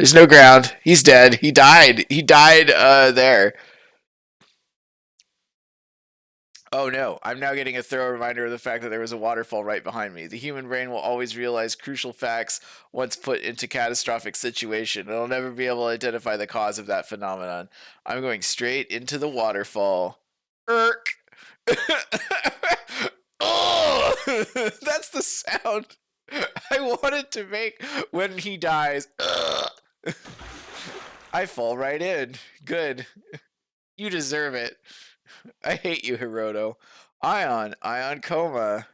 There's no ground. He's dead. He died. He died there. Oh no, I'm now getting a thorough reminder of the fact that there was a waterfall right behind me. The human brain will always realize crucial facts once put into catastrophic situation. It'll never be able to identify the cause of that phenomenon. I'm going straight into the waterfall. Irk. Oh, that's the sound I wanted to make when he dies. I fall right in. Good. You deserve it. I hate you, Hiroto. Ion Coma.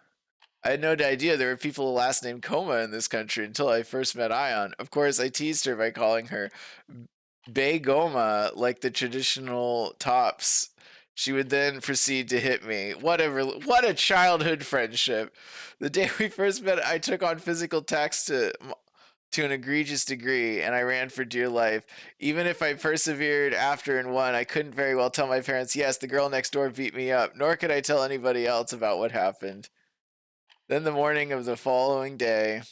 I had no idea there were people with last name Coma in this country until I first met Ion. Of course, I teased her by calling her Begoma, like the traditional tops. She would then proceed to hit me. What a childhood friendship. The day we first met, I took on physical attacks to an egregious degree, and I ran for dear life. Even if I persevered after and won, I couldn't very well tell my parents, yes, the girl next door beat me up, nor could I tell anybody else about what happened. Then the morning of the following day,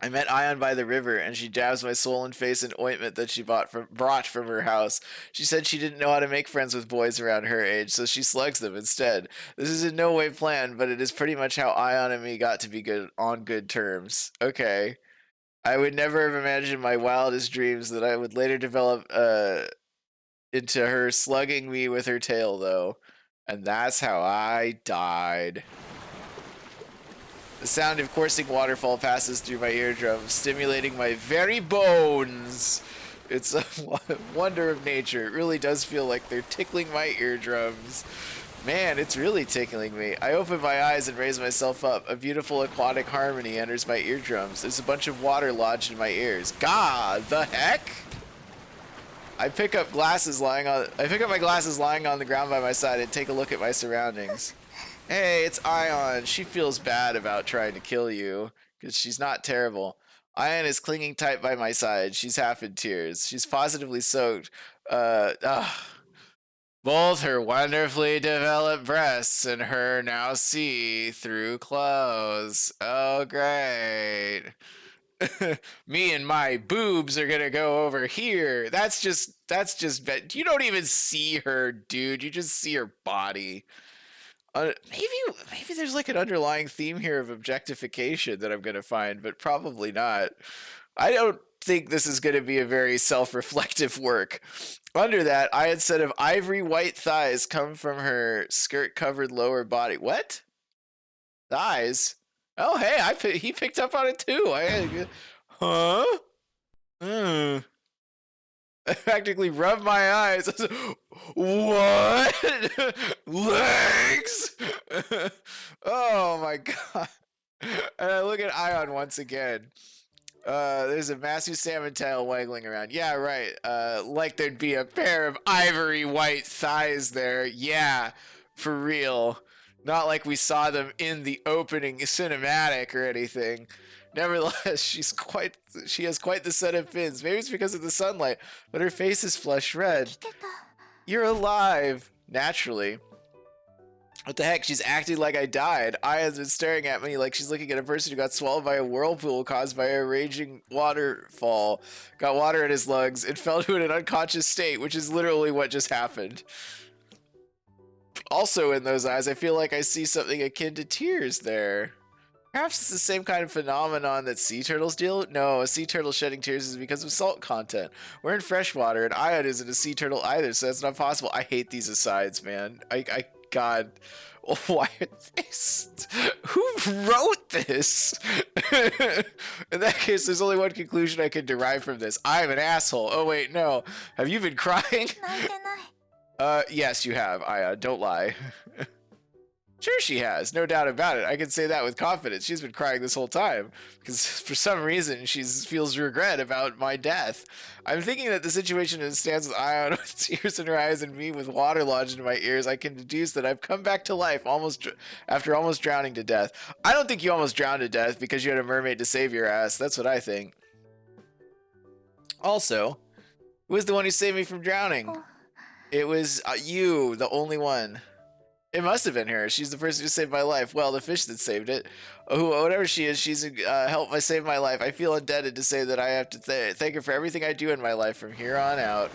I met Ion by the river, and she dabs my swollen face in ointment that she brought from her house. She said she didn't know how to make friends with boys around her age, so she slugs them instead. This is in no way planned, but it is pretty much how Ion and me got to be on good terms. Okay. I would never have imagined in my wildest dreams that I would later develop into her slugging me with her tail, though. And that's how I died. The sound of coursing waterfall passes through my eardrums, stimulating my very bones. It's a wonder of nature. It really does feel like they're tickling my eardrums. Man, it's really tickling me. I open my eyes and raise myself up. A beautiful aquatic harmony enters my eardrums. There's a bunch of water lodged in my ears. God, the heck? I pick up my glasses lying on the ground by my side and take a look at my surroundings. Hey, it's Ion. She feels bad about trying to kill you, because she's not terrible. Ion is clinging tight by my side. She's half in tears. She's positively soaked. Uh, ugh. Both her wonderfully developed breasts and her now see-through clothes. Oh, great. Me and my boobs are gonna go over here. You don't even see her, dude. You just see her body. Maybe there's like an underlying theme here of objectification that I'm gonna find, but probably not. I don't think this is gonna be a very self-reflective work. Under that, I had said of ivory white thighs come from her skirt-covered lower body. What? Thighs? Oh, hey, he picked up on it too. Huh? Hmm. I practically rubbed my eyes. What? Legs? Oh my god. And I look at Ion once again. There's a massive salmon tail waggling around. Yeah, right. Like there'd be a pair of ivory white thighs there. Yeah, for real. Not like we saw them in the opening cinematic or anything. Nevertheless, she has quite the set of fins. Maybe it's because of the sunlight, but her face is flush red. You're alive. Naturally. What the heck? She's acting like I died. Aya's been staring at me like she's looking at a person who got swallowed by a whirlpool caused by a raging waterfall, got water in his lungs, and fell to an unconscious state, which is literally what just happened. Also in those eyes, I feel like I see something akin to tears there. Perhaps it's the same kind of phenomenon that sea turtles deal with? No, a sea turtle shedding tears is because of salt content. We're in freshwater, and Ion isn't a sea turtle either, so that's not possible. I hate these asides, man. God. Why this? Who wrote this? In that case, there's only one conclusion I can derive from this. I'm an asshole. Oh, wait, no. Have you been crying? Yes, you have, Aya. Don't lie. Sure she has, no doubt about it. I can say that with confidence. She's been crying this whole time because for some reason she feels regret about my death. I'm thinking that the situation as it stands with Ion with tears in her eyes and me with water lodged in my ears, I can deduce that I've come back to life after almost drowning to death. I don't think you almost drowned to death because you had a mermaid to save your ass. That's what I think. Also, who was the one who saved me from drowning? It was you, the only one. It must have been her. She's the person who saved my life. Well, the fish that saved it. Whatever she is, she's helped my save my life. I feel indebted to say that I have to thank her for everything I do in my life from here on out.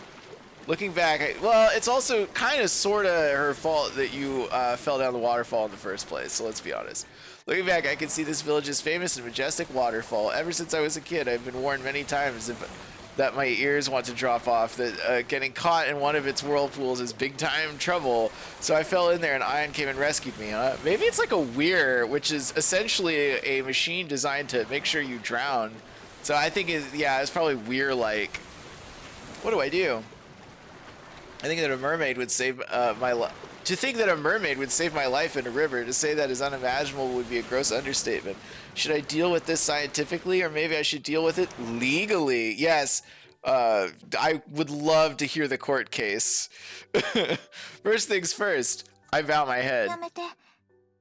Looking back, well, it's also kind of sort of her fault that you fell down the waterfall in the first place, so let's be honest. Looking back, I can see this village's famous and majestic waterfall. Ever since I was a kid, I've been warned many times that my ears want to drop off, that getting caught in one of its whirlpools is big time trouble. So I fell in there and Ion came and rescued me, huh? Maybe it's like a weir, which is essentially a machine designed to make sure you drown. So I think, it's probably weir-like. What do I do? I think that a mermaid would save my life. To think that a mermaid would save my life in a river, to say that is unimaginable would be a gross understatement. Should I deal with this scientifically, or maybe I should deal with it legally? Yes, I would love to hear the court case. First things first, I bow my head.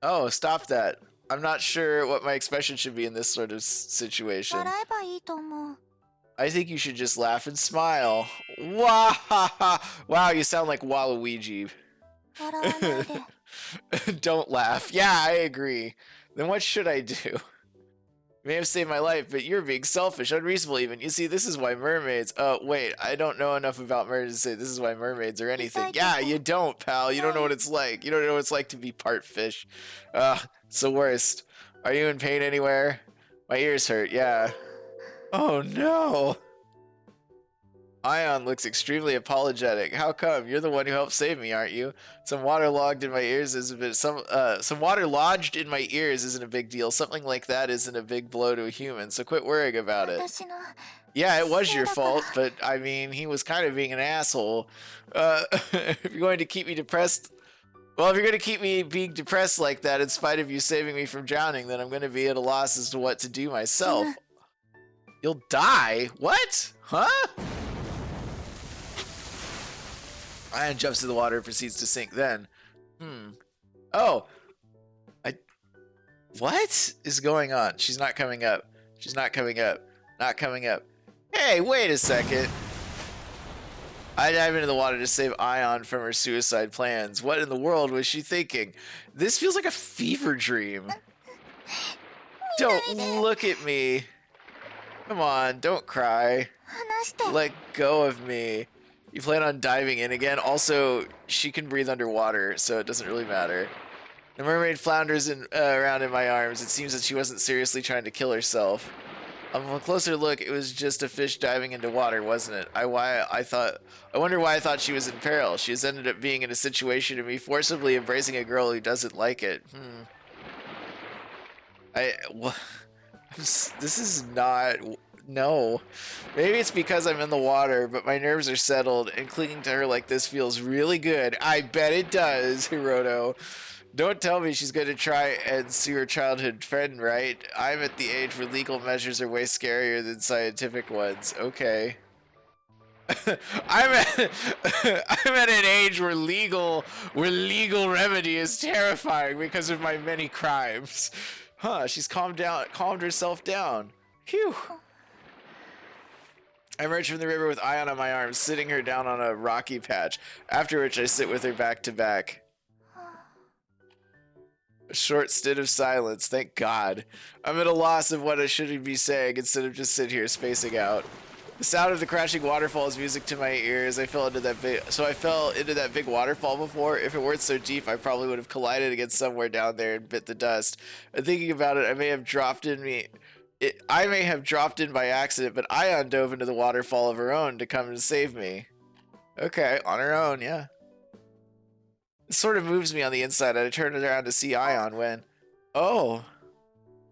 Oh, stop that. I'm not sure what my expression should be in this sort of situation. I think you should just laugh and smile. Wow, wow, you sound like Waluigi. Don't laugh. Yeah, I agree. Then what should I do? You may have saved my life, but you're being selfish, unreasonable even. You see, this is why mermaids... Oh, wait, I don't know enough about mermaids to say this is why mermaids or anything. Yeah, you don't, pal. You don't know what it's like. You don't know what it's like to be part fish. It's the worst. Are you in pain anywhere? My ears hurt, yeah. Oh, no. Ion looks extremely apologetic. How come? You're the one who helped save me, aren't you? Some water logged in my ears is a bit. Some water lodged in my ears isn't a big deal. Something like that isn't a big blow to a human. So quit worrying about it. Yeah, it was your fault, but I mean, he was kind of being an asshole. If you're going to keep me depressed, well, if you're going to keep me being depressed like that, in spite of you saving me from drowning, then I'm going to be at a loss as to what to do myself. You'll die? What? Huh? Ion jumps to the water and proceeds to sink then. Oh. What is going on? She's not coming up. She's not coming up. Not coming up. Hey, wait a second. I dive into the water to save Ion from her suicide plans. What in the world was she thinking? This feels like a fever dream. Don't look at me. Come on, don't cry. Let go of me. You plan on diving in again? Also, she can breathe underwater, so it doesn't really matter. The mermaid flounders around in my arms. It seems that she wasn't seriously trying to kill herself. On a closer look, it was just a fish diving into water, wasn't it? I wonder why I thought she was in peril. She has ended up being in a situation of me forcibly embracing a girl who doesn't like it. This is not... No. Maybe it's because I'm in the water, but my nerves are settled, and clinging to her like this feels really good. I bet it does, Hiroto. Don't tell me she's going to try and sue her childhood friend, right? I'm at the age where legal measures are way scarier than scientific ones. Okay. I'm at an age where legal remedy is terrifying because of my many crimes. Huh, she's calmed herself down. Phew. I emerge from the river with Ion on my arms, sitting her down on a rocky patch, after which I sit with her back to back. A short stint of silence, thank God. I'm at a loss of what I should be saying instead of just sit here spacing out. The sound of the crashing waterfall is music to my ears. I fell into that big waterfall before. If it weren't so deep, I probably would have collided against somewhere down there and bit the dust. And thinking about it, I may have dropped in by accident, but Ion dove into the waterfall of her own to come and save me. Okay, on her own, yeah. It sort of moves me on the inside, and I turn around to see Ion when... Oh.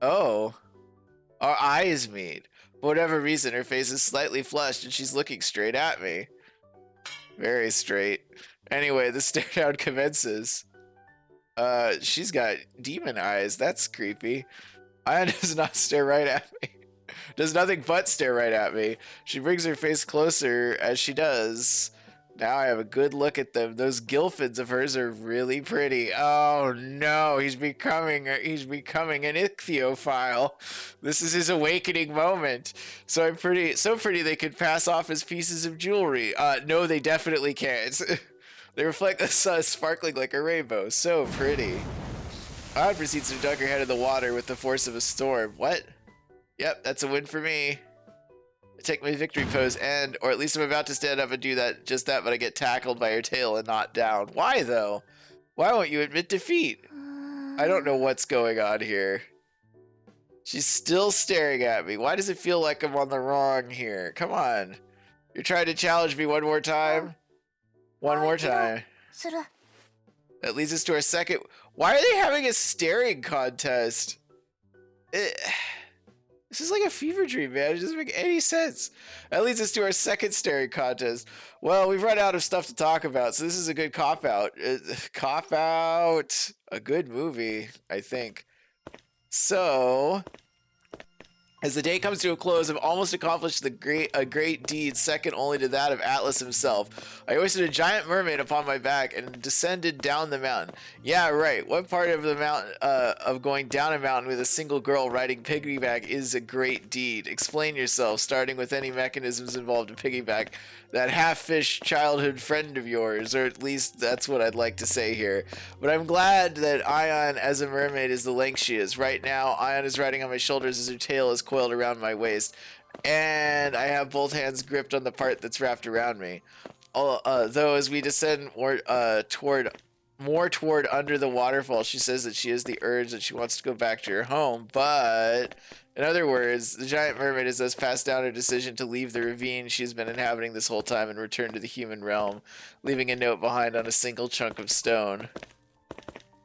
Our eyes meet. For whatever reason, her face is slightly flushed, and she's looking straight at me. Very straight. Anyway, the stare down commences. She's got demon eyes. That's creepy. Ion does not stare right at me. Does nothing but stare right at me. She brings her face closer as she does. Now I have a good look at them. Those gill fins of hers are really pretty. Oh no, he's becoming an ichthyophile. This is his awakening moment. So pretty they could pass off as pieces of jewelry. No, they definitely can't. They reflect the sun sparkling like a rainbow. So pretty. Ayan proceeds to dunk her head in the water with the force of a storm. What? Yep, that's a win for me. I take my victory pose and, or at least I'm about to stand up and do that, just that, but I get tackled by her tail and knocked down. Why though? Why won't you admit defeat? I don't know what's going on here. She's still staring at me. Why does it feel like I'm on the wrong here? Come on. You're trying to challenge me one more time? One more time. That leads us to our second. Why are they having a staring contest? This is like a fever dream, man. It doesn't make any sense. That leads us to our second staring contest. Well, we've run out of stuff to talk about, so this is a good cop-out. Cop-out. A good movie, I think. So, as the day comes to a close, I've almost accomplished a great deed, second only to that of Atlas himself. I hoisted a giant mermaid upon my back and descended down the mountain. Yeah, right. What part of the mountain, of going down a mountain with a single girl riding piggyback is a great deed? Explain yourself, starting with any mechanisms involved in piggyback. That half-fish childhood friend of yours, or at least that's what I'd like to say here. But I'm glad that Ayan, as a mermaid, is the length she is. Right now, Ayan is riding on my shoulders as her tail is coiled around my waist, and I have both hands gripped on the part that's wrapped around me. Though as we descend more toward under the waterfall, she says that she has the urge that she wants to go back to her home, but in other words, the giant mermaid has thus passed down her decision to leave the ravine she's been inhabiting this whole time and return to the human realm, leaving a note behind on a single chunk of stone.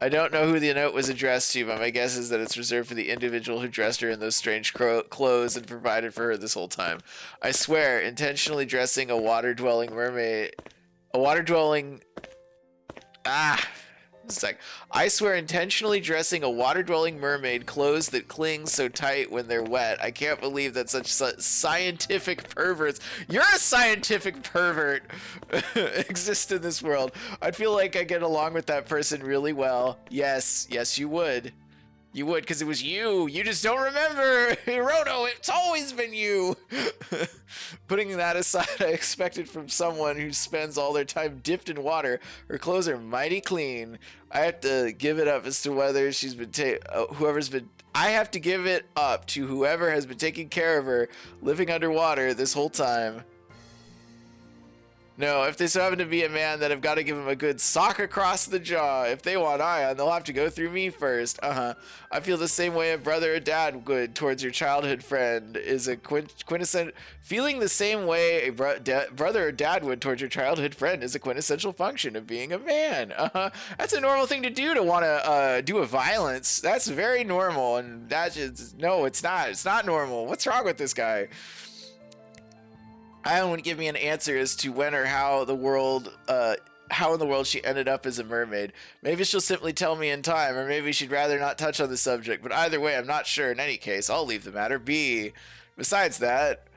I don't know who the note was addressed to, but my guess is that it's reserved for the individual who dressed her in those strange clothes and provided for her this whole time. I swear, intentionally dressing a water-dwelling mermaid... A water-dwelling... It's like, I swear intentionally dressing a water-dwelling mermaid clothes that cling so tight when they're wet. I can't believe that such scientific perverts, you're a scientific pervert, exist in this world. I'd feel like I get along with that person really well. Yes, you would. You would, because it was you. You just don't remember. Hiroto, it's always been you. Putting that aside, I expected from someone who spends all their time dipped in water. Her clothes are mighty clean. I have to give it up as to whether she's been I have to give it up to whoever has been taking care of her, living underwater this whole time. No, if they so happen to be a man, then I've got to give him a good sock across the jaw. If they want Ayan, they'll have to go through me first. I feel the same way a brother or dad would towards your childhood friend is a quintessential... Feeling the same way a brother or dad would towards your childhood friend is a quintessential function of being a man. That's a normal thing to do, to want to do a violence. That's very normal, and that's just... No, it's not. It's not normal. What's wrong with this guy? Ayan would give me an answer as to when or how in the world she ended up as a mermaid. Maybe she'll simply tell me in time, or maybe she'd rather not touch on the subject, but either way, I'm not sure. In any case, I'll leave the matter be. Besides that,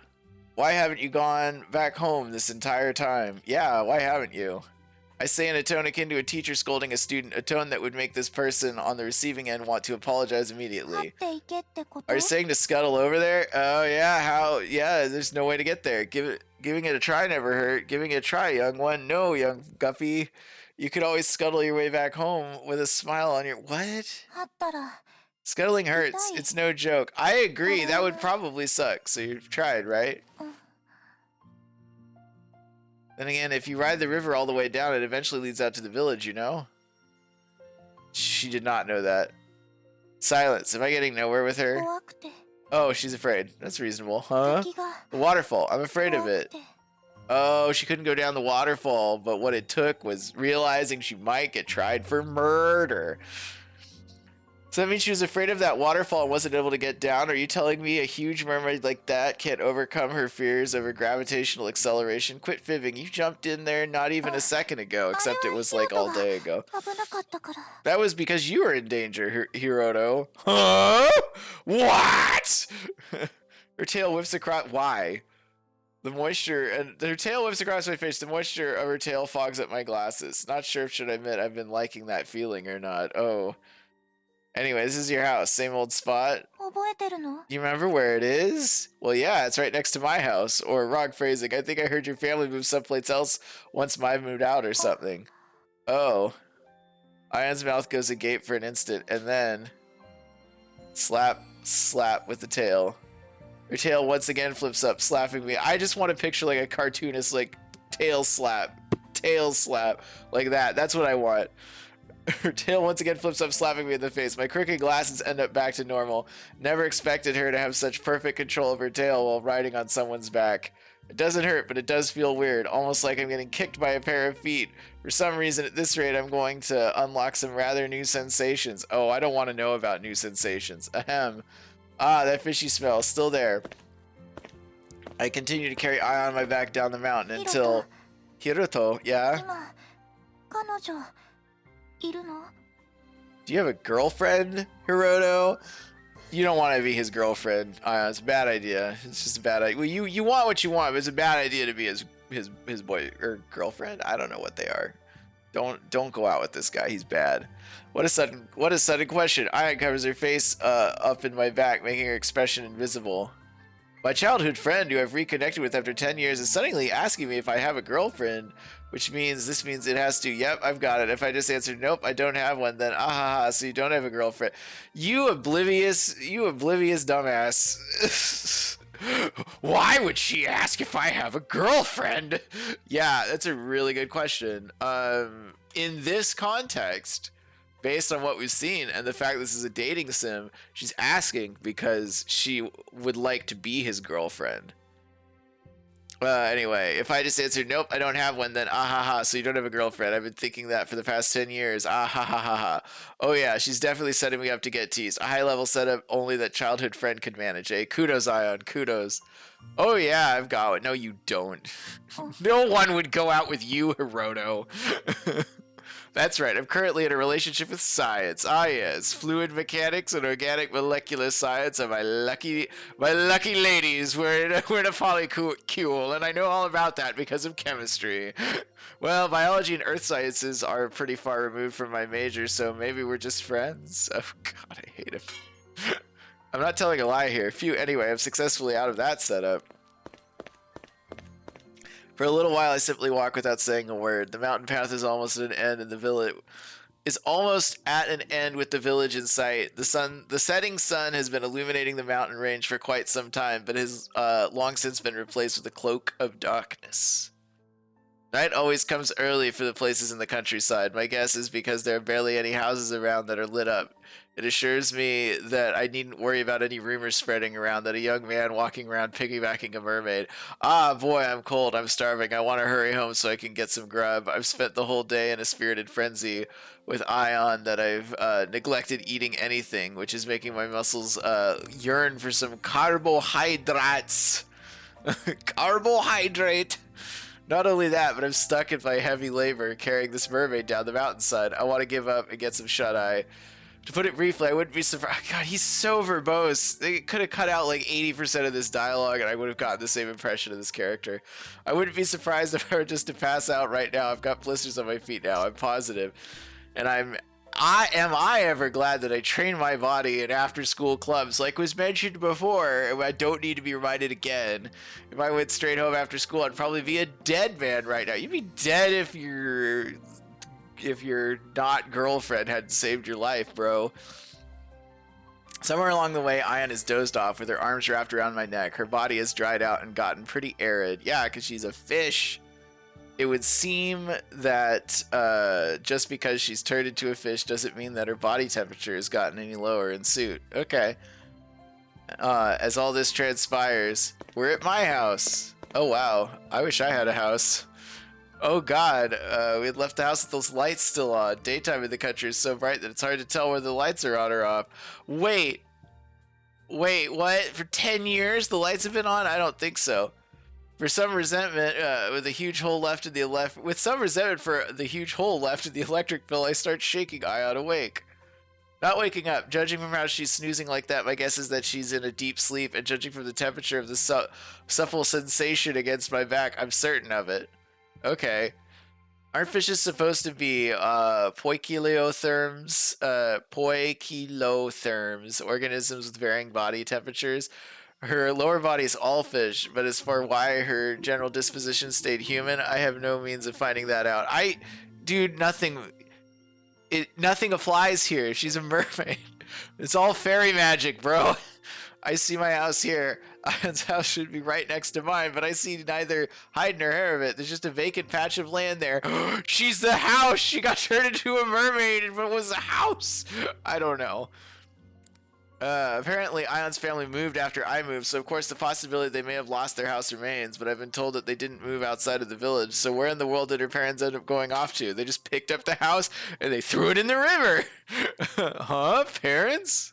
why haven't you gone back home this entire time? Yeah, why haven't you? I say in a tone akin to a teacher scolding a student, a tone that would make this person on the receiving end want to apologize immediately. Are you saying to scuttle over there? Oh yeah, how? Yeah, there's no way to get there. Giving it a try never hurt. Giving it a try, young one. No, young guppy. You could always scuttle your way back home with a smile on your... What? Scuttling hurts. It's no joke. I agree. That would probably suck. So you've tried, right? Then again, if you ride the river all the way down, it eventually leads out to the village, you know? She did not know that. Silence. Am I getting nowhere with her? Oh, she's afraid. That's reasonable. Huh? The waterfall. I'm afraid of it. Oh, she couldn't go down the waterfall, but what it took was realizing she might get tried for murder. So that means she was afraid of that waterfall and wasn't able to get down? Are you telling me a huge mermaid like that can't overcome her fears over gravitational acceleration? Quit fibbing. You jumped in there not even a second ago, except it was like all day ago. That was because you were in danger, Hiroto. Huh? What? Her tail whips across... Why? The moisture... and her tail whips across my face. The moisture of her tail fogs up my glasses. Not sure if should admit I've been liking that feeling or not. Oh... Anyway, this is your house. Same old spot. You remember where it is? Well, yeah, it's right next to my house. Or wrong phrasing. I think I heard your family move someplace else once mine moved out or something. Oh. Ion's mouth goes agape for an instant, and then slap, slap with the tail. Her tail once again flips up, slapping me. I just want to picture like a cartoonist, like tail slap, like that. That's what I want. Her tail once again flips up, slapping me in the face. My crooked glasses end up back to normal. Never expected her to have such perfect control of her tail while riding on someone's back. It doesn't hurt, but it does feel weird, almost like I'm getting kicked by a pair of feet. For some reason, at this rate, I'm going to unlock some rather new sensations. Oh, I don't want to know about new sensations. Ahem. Ah, that fishy smell, still there. I continue to carry Eye on my back down the mountain until... Hiroto, yeah? Do you have a girlfriend, Hiroto? You don't want to be his girlfriend. It's a bad idea. It's just a bad idea. Well, you want what you want, but it's a bad idea to be his boy or girlfriend. I don't know what they are. Don't go out with this guy. He's bad. What a sudden question. Ion covers her face up in my back, making her expression invisible. My childhood friend, who I've reconnected with after 10 years, is suddenly asking me if I have a girlfriend, which means it has to. Yep, I've got it. If I just answer nope, I don't have one, then so you don't have a girlfriend. You oblivious dumbass. Why would she ask if I have a girlfriend? Yeah, that's a really good question. In this context, based on what we've seen and the fact this is a dating sim, she's asking because she would like to be his girlfriend. Anyway, if I just answered nope, I don't have one, then so you don't have a girlfriend. I've been thinking that for the past 10 years. Oh yeah, she's definitely setting me up to get teased. A high level setup only that childhood friend could manage. Kudos, Ion, kudos. Oh yeah, I've got it. No, you don't. No one would go out with you, Hiroto. That's right, I'm currently in a relationship with science. Ah yes, fluid mechanics and organic molecular science are my lucky ladies. We're in a polycule, and I know all about that because of chemistry. Well, biology and earth sciences are pretty far removed from my major, so maybe we're just friends. Oh god, I hate him. I'm not telling a lie here. Phew, anyway, I'm successfully out of that setup. For a little while, I simply walk without saying a word. The mountain path is almost at an end, and the village is almost at an end with the village in sight. The setting sun has been illuminating the mountain range for quite some time, but has long since been replaced with a cloak of darkness. Night always comes early for the places in the countryside. My guess is because there are barely any houses around that are lit up. It assures me that I needn't worry about any rumors spreading around that a young man walking around piggybacking a mermaid. Ah, boy, I'm cold. I'm starving. I want to hurry home so I can get some grub. I've spent the whole day in a spirited frenzy with Ion that I've neglected eating anything, which is making my muscles yearn for some carbohydrates. Carbohydrate. Not only that, but I'm stuck in my heavy labor carrying this mermaid down the mountainside. I want to give up and get some shut-eye. To put it briefly, I wouldn't be surprised. God, he's so verbose. They could have cut out like 80% of this dialogue and I would have gotten the same impression of this character. I wouldn't be surprised if I were just to pass out right now. I've got blisters on my feet now, I'm positive. And am I ever glad that I trained my body in after-school clubs, like was mentioned before. I don't need to be reminded again. If I went straight home after school, I'd probably be a dead man right now. You'd be dead if your not girlfriend had saved your life, bro. Somewhere along the way, Ion is dozed off with her arms wrapped around my neck. Her body has dried out and gotten pretty arid. Yeah, because she's a fish. It would seem that just because she's turned into a fish doesn't mean that her body temperature has gotten any lower in suit. Okay. As all this transpires, we're at my house. Oh, wow. I wish I had a house. Oh, God. We had left the house with those lights still on. Daytime in the country is so bright that it's hard to tell whether the lights are on or off. Wait, what? For 10 years the lights have been on? I don't think so. For some resentment, with a huge hole left in the electric bill, I start shaking Ion awake. Not waking up. Judging from how she's snoozing like that, my guess is that she's in a deep sleep, and judging from the temperature of the supple sensation against my back, I'm certain of it. Okay. Aren't fishes supposed to be poikilotherms, organisms with varying body temperatures? Her lower body is all fish, but as for why her general disposition stayed human, I have no means of finding that out. dude, nothing applies here. She's a mermaid. It's all fairy magic, bro. I see my house here. Ian's house should be right next to mine, but I see neither hide nor hair of it. There's just a vacant patch of land there. She's the house. She got turned into a mermaid, and what was the house? I don't know. Apparently, Ion's family moved after I moved, so of course the possibility they may have lost their house remains, but I've been told that they didn't move outside of the village, so where in the world did her parents end up going off to? They just picked up the house and they threw it in the river! Huh? Parents?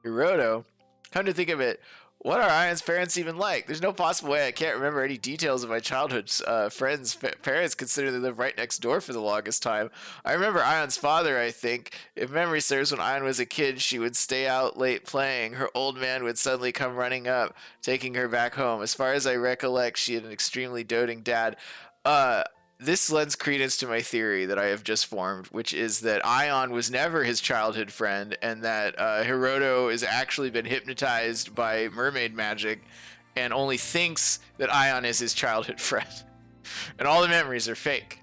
Hiroto. Come to think of it, what are Ion's parents even like? There's no possible way I can't remember any details of my childhood's friends' parents, considering they lived right next door for the longest time. I remember Ion's father, I think. If memory serves, when Ion was a kid, she would stay out late playing. Her old man would suddenly come running up, taking her back home. As far as I recollect, she had an extremely doting dad. This lends credence to my theory that I have just formed, which is that Ion was never his childhood friend, and that Hiroto has actually been hypnotized by mermaid magic and only thinks that Ion is his childhood friend. And all the memories are fake.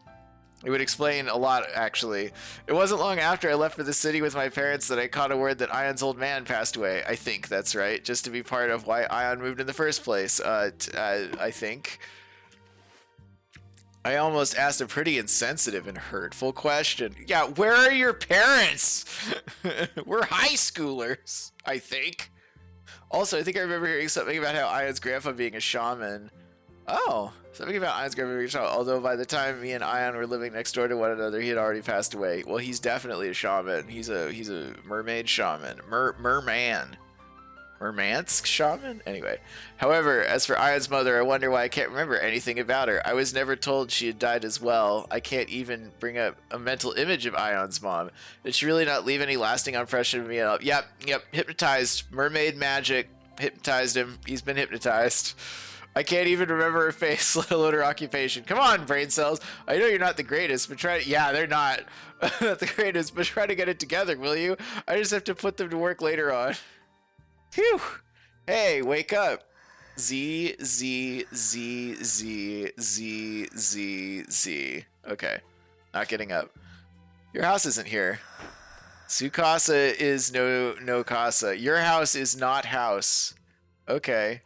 It would explain a lot, actually. It wasn't long after I left for the city with my parents that I caught a word that Ion's old man passed away. I think that's right, just to be part of why Ion moved in the first place, I think. I almost asked a pretty insensitive and hurtful question. Yeah, where are your parents? We're high schoolers, I think. Also, I think I remember hearing something about how Ion's grandpa being a shaman. Oh, something about Ion's grandpa being a shaman. Although by the time me and Ion were living next door to one another, he had already passed away. Well, he's definitely a shaman. He's a mermaid shaman. Merman. Mermansk shaman? Anyway. However, as for Ion's mother, I wonder why I can't remember anything about her. I was never told she had died as well. I can't even bring up a mental image of Ion's mom. Did she really not leave any lasting impression of me at all? Yep. Hypnotized. Mermaid magic. Hypnotized him. He's been hypnotized. I can't even remember her face, let alone her occupation. Come on, brain cells. I know you're not the greatest, but try to... Yeah, they're not. Not the greatest, but try to get it together, will you? I just have to put them to work later on. Phew! Hey, wake up! Z, Z, Z, Z, Z, Z, Z. Okay. Not getting up. Your house isn't here. Sukasa is no casa. Your house is not house. Okay.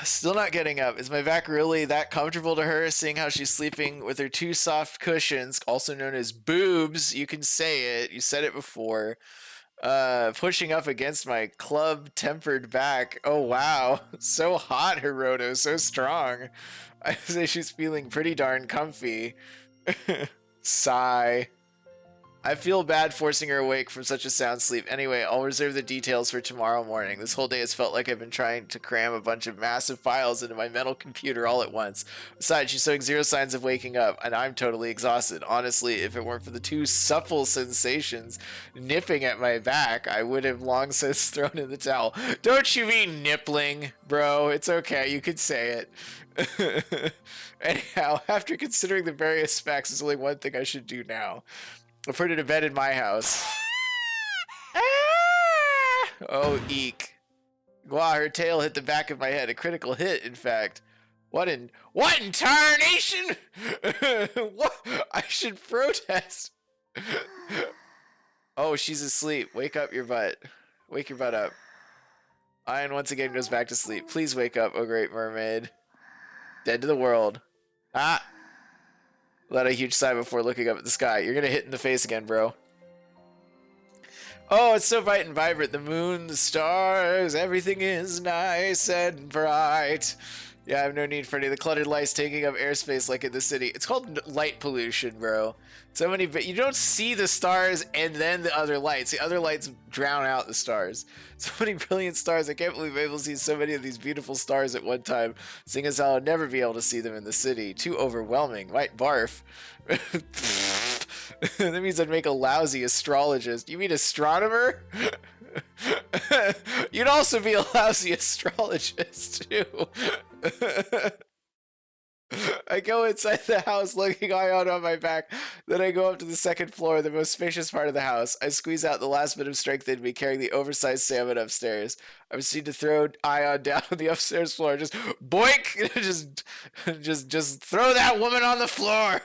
Still not getting up. Is my back really that comfortable to her, seeing how she's sleeping with her two soft cushions, also known as boobs? You can say it. You said it before. Pushing up against my club-tempered back. Oh, wow. So hot, Hiroto. So strong. I say she's feeling pretty darn comfy. Sigh. I feel bad forcing her awake from such a sound sleep. Anyway, I'll reserve the details for tomorrow morning. This whole day has felt like I've been trying to cram a bunch of massive files into my mental computer all at once. Besides, she's showing zero signs of waking up, and I'm totally exhausted. Honestly, if it weren't for the two supple sensations nipping at my back, I would have long since thrown in the towel. Don't you mean nippling, bro? It's okay, you could say it. Anyhow, after considering the various facts, there's only one thing I should do now. I've put her to bed in my house. Oh, eek. Wow, her tail hit the back of my head. A critical hit, in fact. What in tarnation? What? I should protest. Oh, she's asleep. Wake up your butt. Wake your butt up. Ion once again goes back to sleep. Please wake up, oh great mermaid. Dead to the world. Ah! Let a huge sigh before looking up at the sky. You're gonna hit in the face again, bro. Oh, it's so bright and vibrant. The moon, the stars, everything is nice and bright. Yeah, I have no need for any of the cluttered lights taking up airspace like in the city. It's called light pollution, bro. So many, but you don't see the stars and then the other lights. The other lights drown out the stars. So many brilliant stars. I can't believe I'm able to see so many of these beautiful stars at one time, seeing as how I'll never be able to see them in the city. Too overwhelming. Might barf. That means I'd make a lousy astrologist. You mean astronomer? You'd also be a lousy astrologist, too. I go inside the house looking Ion on my back. Then I go up to the second floor, the most spacious part of the house. I squeeze out the last bit of strength in me, carrying the oversized salmon upstairs. I proceed to throw Ion down on the upstairs floor. Just boink! just throw that woman on the floor!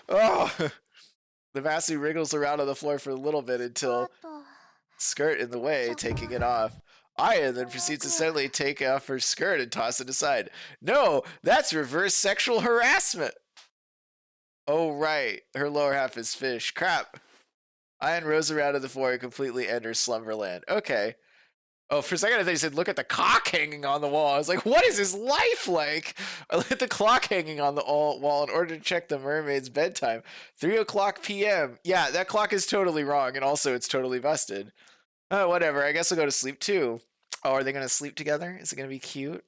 Oh! The Massey wriggles around on the floor for a little bit until skirt in the way, taking it off. Aya then proceeds to suddenly take off her skirt and toss it aside. No, that's reverse sexual harassment. Oh, right. Her lower half is fish. Crap. Ian rose around to the floor and completely enters slumberland. Okay. Oh, for a second I thought you said, look at the clock hanging on the wall. I was like, what is his life like? I looked at the clock hanging on the wall in order to check the mermaid's bedtime. 3 o'clock p.m. Yeah, that clock is totally wrong, and also it's totally busted. Whatever, I guess I'll go to sleep too. Oh, are they going to sleep together? Is it going to be cute?